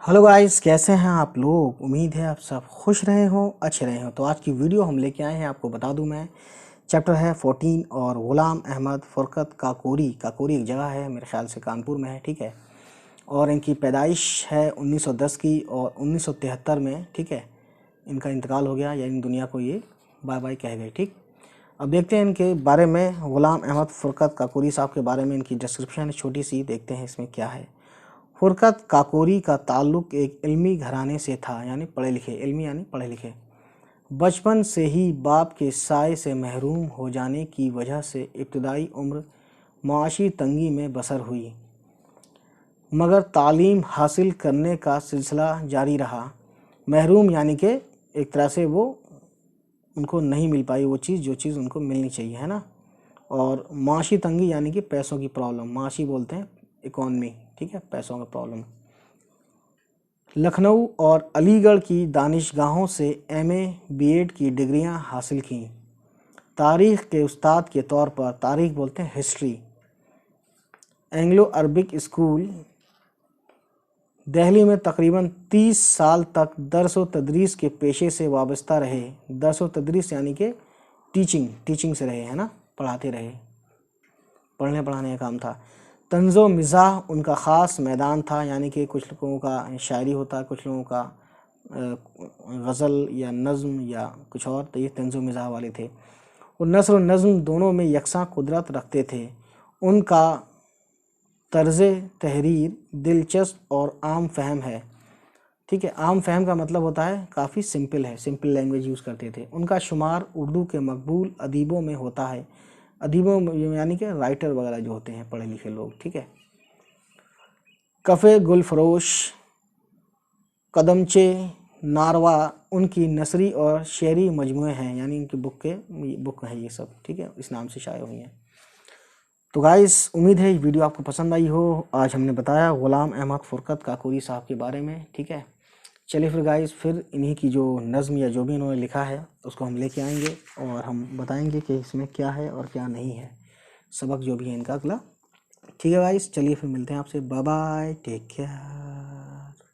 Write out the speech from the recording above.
Hello guys, कैसे हैं आप लोग। उम्मीद है आप सब खुश रहे हो, अच्छे रहे हो। तो आज की वीडियो हम लेके आए हैं, आपको बता दूं मैं। चैप्टर है 14 और गुलाम अहमद फुरकत काकोरी। काकोरी एक जगह है, मेरे ख्याल से कानपुर में है, ठीक है। और इनकी पैदाइश है 1910 की और 1973 में, ठीक है, इनका इंतकाल हो गया, या इन दुनिया को ये बाय बाय कह गए, ठीक। अब देखते हैं इनके बारे में, गुलाम अहमद फुरकत काकोरी साहब के बारे में। इनकी डिस्क्रिप्शन छोटी सी देखते हैं इसमें क्या है। फुरकत काकोरी का ताल्लुक़ एक इल्मी घराने से था, यानी पढ़े लिखे, इल्मी यानी पढ़े लिखे। बचपन से ही बाप के साए से महरूम हो जाने की वजह से इब्तदाई उम्र माशी तंगी में बसर हुई, मगर तालीम हासिल करने का सिलसिला जारी रहा। महरूम यानी कि एक तरह से वो उनको नहीं मिल पाई वो चीज़ जो चीज़ उनको मिलनी चाहिए, है ना। और माशी तंगी यानी कि पैसों की प्रॉब्लम, माशी बोलते हैं इकॉनमी, ठीक है, पैसों का प्रॉब्लम। लखनऊ और अलीगढ़ की दानिशगाहों से एमए बीएड की डिग्रियां हासिल की। तारीख़ के उस्ताद के तौर पर, तारीख़ बोलते हैं history, Anglo Arabic school Delhi में तकरीबन 30 साल तक दर्स व तदरीस के पेशे से वाबस्ता रहे। दर्स व तदरीस यानी कि टीचिंग से रहे, है ना, पढ़ाते रहे, पढ़ने पढ़ाने का काम था। तंज़ो मिज़ाह उनका ख़ास मैदान था, यानी कि कुछ लोगों का शायरी होता है, कुछ लोगों का गज़ल या नज़्म या कुछ और, तो ये तंज़ो मिज़ाह वाले थे। वो नस्र और नज़्म दोनों में यकसां कुदरत रखते थे। उनका तर्ज़ तहरीर दिलचस्प और आम फहम है, ठीक है। आम फहम का मतलब होता है काफ़ी सिंपल है, सिंपल लैंग्वेज यूज़ करते थे। उनका शुमार उर्दू के मकबूल अदीबों में होता है। अदीबों यानी कि राइटर वगैरह जो होते हैं, पढ़े लिखे लोग, ठीक है। कफ़े गुलफरोश, कदमचे, नारवा उनकी नसरी और शेरी मजमूए हैं, यानी इनकी बुक है ये सब, ठीक है, इस नाम से शाये हुई हैं। तो गाइस, उम्मीद है ये वीडियो आपको पसंद आई हो। आज हमने बताया गुलाम अहमद फुरकत काकोरी साहब के बारे में, ठीक है। चलिए फिर गाइस, फिर इन्हीं की जो नज़्म या जो भी इन्होंने लिखा है उसको हम लेके आएंगे और हम बताएंगे कि इसमें क्या है और क्या नहीं है, सबक जो भी है इनका अगला, ठीक है गाइस। चलिए फिर मिलते हैं आपसे, बाय बाय, टेक केयर।